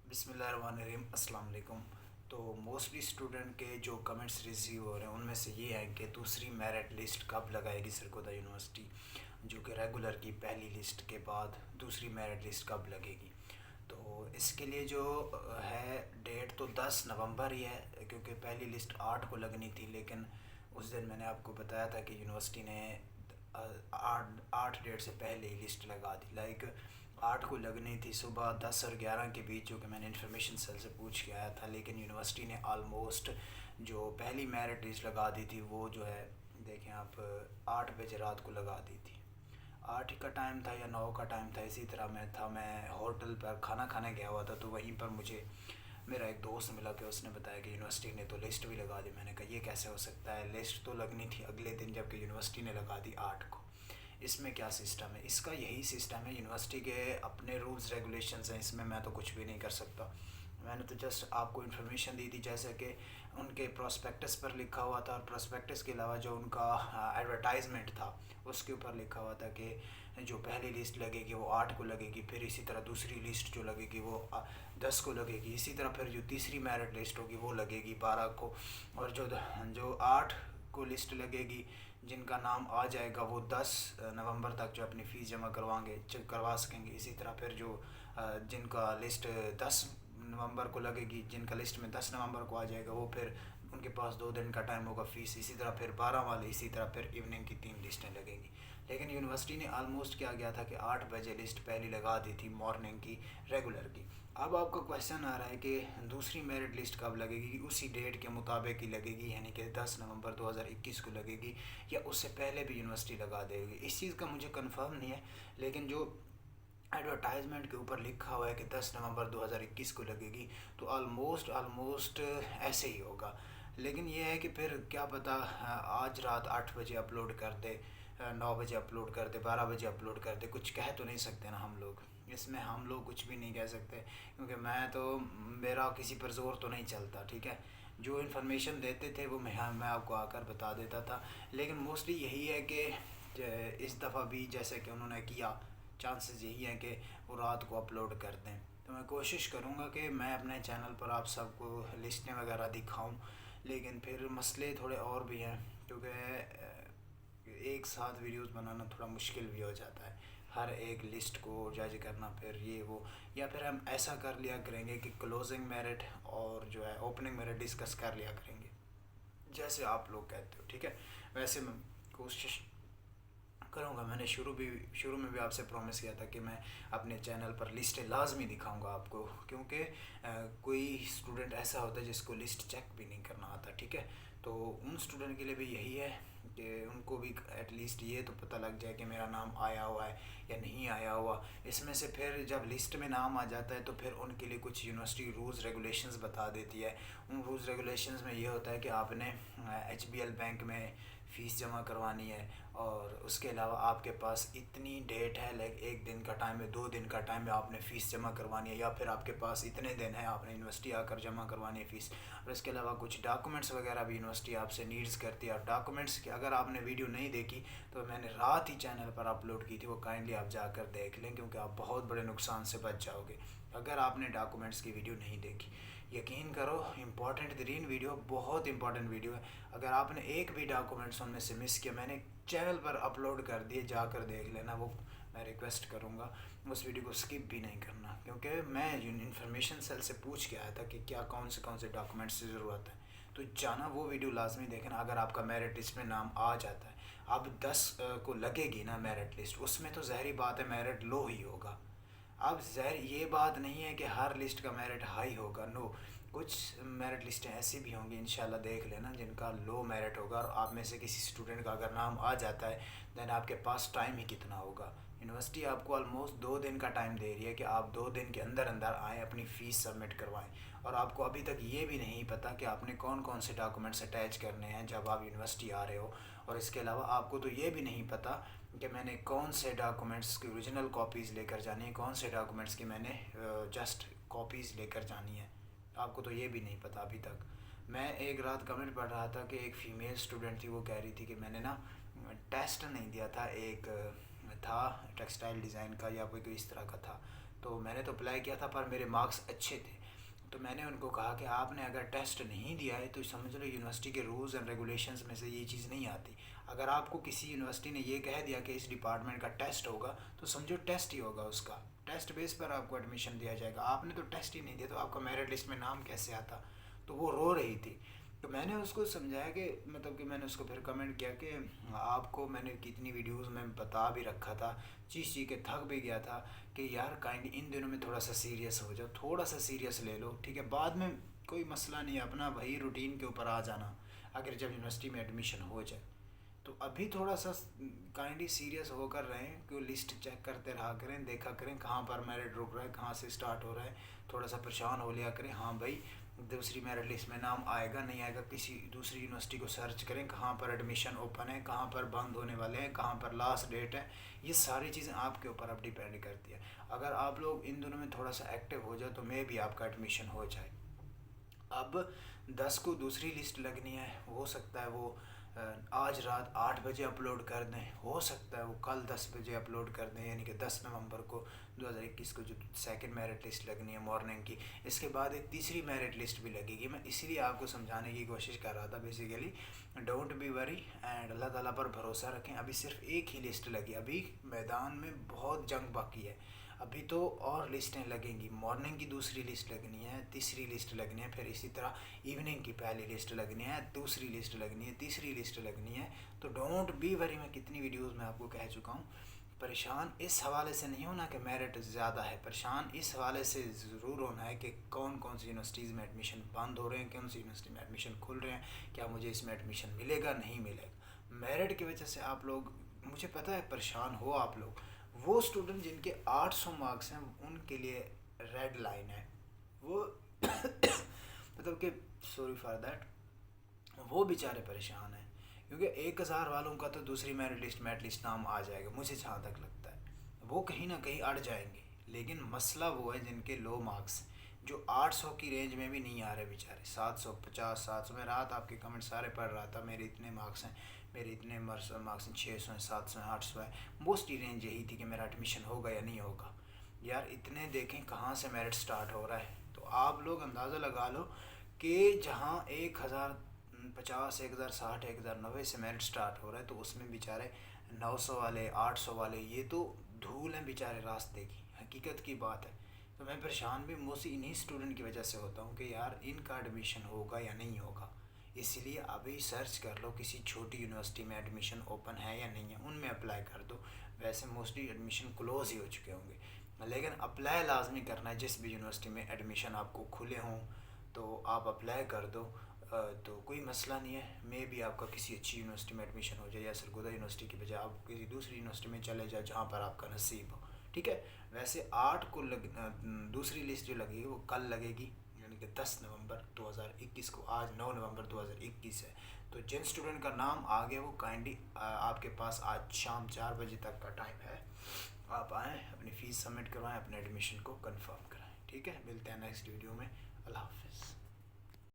बिस्मिल्लाहिर्रहमानिर्रहीम अस्सलाम वालेकुम। तो मोस्टली स्टूडेंट के जो कमेंट्स रिसीव हो रहे हैं उनमें से ये है कि दूसरी मेरिट लिस्ट कब लगाएगी सरगोदा यूनिवर्सिटी, जो कि रेगुलर की पहली लिस्ट के बाद दूसरी मेरिट लिस्ट कब लगेगी। तो इसके लिए जो है डेट तो 10 नवंबर ही है, क्योंकि पहली लिस्ट 8 को लगनी थी, लेकिन उस दिन मैंने आपको बताया था कि यूनिवर्सिटी ने आठ आठ डेट से पहले ही लिस्ट लगा दी। लाइक 8 को लगनी थी सुबह 10 और 11 के बीच, जो कि मैंने इन्फॉर्मेशन सेल से पूछ के आया था, लेकिन यूनिवर्सिटी ने आलमोस्ट जो पहली मेरिट लिस्ट लगा दी थी वो जो है देखें आप 8 बजे रात को लगा दी थी। 8 का टाइम था या 9 का टाइम था, इसी तरह मैं होटल पर खाना खाने गया हुआ था, तो वहीं पर मुझे मेरा एक दोस्त मिला कि उसने बताया कि यूनिवर्सिटी ने तो लिस्ट भी लगा दी। मैंने कहा ये कैसे हो सकता है, लिस्ट तो लगनी थी अगले दिन, जबकि यूनिवर्सिटी ने लगा दी 8 को। इसमें क्या सिस्टम है? इसका यही सिस्टम है, यूनिवर्सिटी के अपने रूल्स रेगुलेशंस हैं, इसमें मैं तो कुछ भी नहीं कर सकता। मैंने तो जस्ट आपको इन्फॉर्मेशन दी थी, जैसे कि उनके प्रोस्पेक्टस पर लिखा हुआ था, और प्रोस्पेक्टस के अलावा जो उनका एडवर्टाइजमेंट था उसके ऊपर लिखा हुआ था कि जो पहली लिस्ट लगेगी वो 8 को लगेगी, फिर इसी तरह दूसरी लिस्ट जो लगेगी वो 10 को लगेगी, इसी तरह फिर जो तीसरी मेरिट लिस्ट होगी वो लगेगी 12 को, और जो जो 8 को लिस्ट लगेगी जिनका नाम आ जाएगा वो 10 नवंबर तक जो अपनी फ़ीस जमा करवा सकेंगे। इसी तरह फिर जो जिनका लिस्ट 10 नवंबर को लगेगी, जिनका लिस्ट में 10 नवंबर को आ जाएगा वो फिर उनके पास 2 दिन का टाइम होगा फ़ीस। इसी तरह फिर 12 वाले, इसी तरह फिर इवनिंग की 3 लिस्टें लगेंगी। लेकिन यूनिवर्सिटी ने आलमोस्ट क्या गया था कि 8 बजे लिस्ट पहले लगा दी थी मॉर्निंग की रेगुलर की। अब आपका क्वेश्चन आ रहा है कि दूसरी मेरिट लिस्ट कब लगेगी, उसी डेट के मुताबिक ही लगेगी, यानी कि 10 नवंबर 2021 को लगेगी, या उससे पहले भी यूनिवर्सिटी लगा देगी। इस चीज़ का मुझे कंफर्म नहीं है, लेकिन जो एडवर्टाइजमेंट के ऊपर लिखा हुआ है कि 10 नवंबर 2021 को लगेगी, तो आलमोस्ट ऐसे ही होगा। लेकिन ये है कि फिर क्या पता आज रात 8 बजे अपलोड कर दे, 9 बजे अपलोड कर दे, 12 बजे अपलोड कर दे, कुछ कह तो नहीं सकते ना हम लोग। इसमें हम लोग कुछ भी नहीं कह सकते, क्योंकि मेरा किसी पर ज़ोर तो नहीं चलता, ठीक है। जो इन्फॉर्मेशन देते थे वो मैं आपको आकर बता देता था। लेकिन मोस्टली यही है कि इस दफ़ा भी जैसे कि उन्होंने किया, चांसेस यही हैं कि वो रात को अपलोड कर दें। तो मैं कोशिश करूँगा कि मैं अपने चैनल पर आप सबको लिस्टें वगैरह दिखाऊं, लेकिन फिर मसले थोड़े और भी हैं, क्योंकि एक साथ वीडियोस बनाना थोड़ा मुश्किल भी हो जाता है, हर एक लिस्ट को जज करना, फिर ये वो। या फिर हम ऐसा कर लिया करेंगे कि क्लोजिंग मेरिट और जो है ओपनिंग मेरिट डिस्कस कर लिया करेंगे, जैसे आप लोग कहते हो, ठीक है। वैसे मैं कोशिश करूँगा, मैंने शुरू में भी आपसे प्रॉमिस किया था कि मैं अपने चैनल पर लिस्टें लाजमी दिखाऊंगा आपको, क्योंकि कोई स्टूडेंट ऐसा होता है जिसको लिस्ट चेक भी नहीं करना आता, ठीक है। तो उन स्टूडेंट के लिए भी यही है कि उनको भी एटलीस्ट ये तो पता लग जाए कि मेरा नाम आया हुआ है या नहीं आया हुआ। इसमें से फिर जब लिस्ट में नाम आ जाता है तो फिर उनके लिए कुछ यूनिवर्सिटी रूल्स रेगुलेशंस बता देती है। उन रूल्स रेगुलेशंस में ये होता है कि आपने HBL बैंक में फ़ीस जमा करवानी है, और उसके अलावा आपके पास इतनी डेट है, लाइक 1 दिन का टाइम है, 2 दिन का टाइम है, आपने फ़ीस जमा करवानी है, या फिर आपके पास इतने दिन है, आपने यूनिवर्सिटी आकर जमा करवानी है फ़ीस। और इसके अलावा कुछ डॉक्यूमेंट्स वगैरह भी यूनिवर्सिटी आपसे नीड्स करती है। और डॉक्यूमेंट्स की अगर आपने वीडियो नहीं देखी तो मैंने रात ही चैनल पर अपलोड की थी, वो काइंडली आप जाकर देख लें, क्योंकि आप बहुत बड़े नुकसान से बच जाओगे अगर आपने डॉक्यूमेंट्स की वीडियो नहीं देखी। यकीन करो, इम्पॉर्टेंट तरीन वीडियो, बहुत इंपॉर्टेंट वीडियो है। अगर आपने एक भी डॉक्यूमेंट्स उनमें से मिस किया, मैंने चैनल पर अपलोड कर दिए, जाकर देख लेना। वो मैं रिक्वेस्ट करूँगा उस वीडियो को स्किप भी नहीं करना, क्योंकि मैं इन्फॉर्मेशन सेल से पूछ के आया था कि क्या कौन से डॉक्यूमेंट्स की ज़रूरत है। तो जाना वो वीडियो लाजमी देखना अगर आपका मेरिट लिस्ट में नाम आ जाता है। अब 10 को लगेगी ना मेरिट लिस्ट, उसमें तो ज़ाहिर बात है मेरिट लो ही होगा। अब ज़ाहिर ये बात नहीं है कि हर लिस्ट का मेरिट हाई होगा, नो। कुछ मेरिट लिस्टें ऐसी भी होंगी, इंशाल्लाह देख लेना, जिनका लो मेरिट होगा, और आप में से किसी स्टूडेंट का अगर नाम आ जाता है दैन आपके पास टाइम ही कितना होगा। यूनिवर्सिटी आपको ऑलमोस्ट 2 दिन का टाइम दे रही है कि आप 2 दिन के अंदर अंदर आएँ, अपनी फ़ीस सबमिट करवाएं। और आपको अभी तक ये भी नहीं पता कि आपने कौन कौन से डॉक्यूमेंट्स अटैच करने हैं जब आप यूनिवर्सिटी आ रहे हो। और इसके अलावा आपको तो ये भी नहीं पता कि मैंने कौन से डॉक्यूमेंट्स की ओरिजिनल कॉपीज़ लेकर जानी है, कौन से डॉक्यूमेंट्स की मैंने जस्ट कॉपीज़ लेकर जानी है। आपको तो ये भी नहीं पता अभी तक। मैं एक रात कमेंट पढ़ रहा था कि एक फ़ीमेल स्टूडेंट थी, वो कह रही थी कि मैंने ना टेस्ट नहीं दिया था, एक था टेक्सटाइल डिज़ाइन का या कोई इस तरह का था, तो मैंने तो अप्लाई किया था पर मेरे मार्क्स अच्छे थे। तो मैंने उनको कहा कि आपने अगर टेस्ट नहीं दिया है तो समझ लो यूनिवर्सिटी के रूल्स एंड रेगुलेशंस में से ये चीज़ नहीं आती। अगर आपको किसी यूनिवर्सिटी ने ये कह दिया कि इस डिपार्टमेंट का टेस्ट होगा तो समझो टेस्ट ही होगा, उसका टेस्ट बेस पर आपको एडमिशन दिया जाएगा। आपने तो टेस्ट ही नहीं दिया तो आपका मेरिट लिस्ट में नाम कैसे आता। तो वो रो रही थी। तो मैंने उसको समझाया कि मतलब कि मैंने उसको फिर कमेंट किया कि आपको मैंने कितनी वीडियोस में बता भी रखा था, चीज़ के थक भी गया था कि यार काइंड इन दिनों में थोड़ा सा सीरियस हो जाओ, थोड़ा सा सीरियस ले लो, ठीक है, बाद में कोई मसला नहीं, अपना वही रूटीन के ऊपर आ जाना अगर जब यूनिवर्सिटी में एडमिशन हो जाए। तो अभी थोड़ा सा काइंडली सीरियस होकर रहें कि वो लिस्ट चेक करते रहा करें, देखा करें कहाँ पर मेरिट रुक रहा है, कहाँ से स्टार्ट हो रहा है, थोड़ा सा परेशान हो लिया करें। हाँ भाई दूसरी मेरिट लिस्ट में नाम आएगा नहीं आएगा, किसी दूसरी यूनिवर्सिटी को सर्च करें कहाँ पर एडमिशन ओपन है, कहाँ पर बंद होने वाले हैं, कहाँ पर लास्ट डेट है। ये सारी चीज़ें आपके ऊपर अब डिपेंड करती है। अगर आप लोग इन दोनों में थोड़ा सा एक्टिव हो जाए तो मे भी आपका एडमिशन हो जाए। अब 10 को दूसरी लिस्ट लगनी है, हो सकता है वो आज रात 8 बजे अपलोड कर दें, हो सकता है वो कल 10 बजे अपलोड कर दें, यानी कि 10 नवंबर को 2021 को जो सेकंड मेरिट लिस्ट लगनी है मॉर्निंग की। इसके बाद एक तीसरी मेरिट लिस्ट भी लगेगी। मैं इसीलिए आपको समझाने की कोशिश कर रहा था basically, don't be worry and Allah Taala पर भरोसा रखें। अभी सिर्फ एक ही लिस्ट लगी, अभी मैदान में बहुत जंग बाकी है। अभी तो और लिस्टें लगेंगी, मॉर्निंग की दूसरी लिस्ट लगनी है, तीसरी लिस्ट लगनी है, फिर इसी तरह इवनिंग की पहली लिस्ट लगनी है, दूसरी लिस्ट लगनी है, तीसरी लिस्ट लगनी है। तो डोंट बी वरी, मैं कितनी वीडियोस में आपको कह चुका हूँ। परेशान इस हवाले से नहीं होना कि मेरिट ज़्यादा है, परेशान इस हवाले से ज़रूर होना है कि कौन कौन सी यूनिवर्सिटीज़ में एडमिशन बंद हो रहे हैं, कौन सी यूनिवर्सिटी में एडमिशन खुल रहे हैं, क्या मुझे इसमें एडमिशन मिलेगा नहीं मिलेगा। मेरिट की वजह से आप लोग, मुझे पता है परेशान हो आप लोग। वो स्टूडेंट जिनके 800 मार्क्स हैं उनके लिए रेड लाइन है वो मतलब कि सॉरी फॉर दैट, वो बेचारे परेशान हैं क्योंकि 1000 वालों का तो दूसरी मेरिट लिस्ट में एटलीस्ट नाम आ जाएगा, मुझे जहाँ तक लगता है वो कहीं ना कहीं अड़ जाएंगे। लेकिन मसला वो है जिनके लो मार्क्स, जो 800 की रेंज में भी नहीं आ रहे बेचारे, 750 700। मैं रात आपके कमेंट सारे पढ़ रहा था, मेरे इतने मार्क्स हैं, मेरे इतने मार्क्स हैं, 600 हैं, 700 हैं, 800 है। मोस्टली रेंज यही थी कि मेरा एडमिशन होगा या नहीं होगा। यार इतने देखें कहाँ से मेरिट स्टार्ट हो रहा है, तो आप लोग अंदाज़ा लगा लो कि जहाँ 1050, 1060, 1090 से मेरिट स्टार्ट हो रहा है तो उसमें बेचारे 900 वाले, 800 वाले, ये तो धूल हैं बेचारे रास्ते की, हकीकत की बात है। तो मैं परेशान भी मोस्टली इन्हीं स्टूडेंट की वजह से होता हूँ कि यार इनका एडमिशन होगा या नहीं होगा। इसलिए अभी सर्च कर लो किसी छोटी यूनिवर्सिटी में एडमिशन ओपन है या नहीं है, उनमें अप्लाई कर दो। वैसे मोस्टली एडमिशन क्लोज़ ही हो चुके होंगे, लेकिन अप्लाई लाजमी करना है। जिस भी यूनिवर्सिटी में एडमिशन आपको खुले हों तो आप अप्लाई कर दो। तो कोई मसला नहीं है, मे भी आपका किसी अच्छी यूनिवर्सिटी में एडमिशन हो जाए, या सरगोदा यूनिवर्सिटी की बजाय आप किसी दूसरी यूनिवर्सिटी में चले जाओ जहाँ पर आपका नसीब हो, ठीक है। वैसे 8 को दूसरी लिस्ट जो लगेगी वो कल लगेगी, यानी कि 10 नवंबर 2021 को। आज 9 नवंबर 2021 है। तो जिन स्टूडेंट का नाम आ गया वो काइंडली आपके पास आज शाम 4 बजे तक का टाइम है, आप आएँ, अपनी फ़ीस सबमिट करवाएँ, अपने एडमिशन को कंफर्म कराएँ, ठीक है। मिलते हैं नेक्स्ट वीडियो में। अल्लाह हाफ़िज़।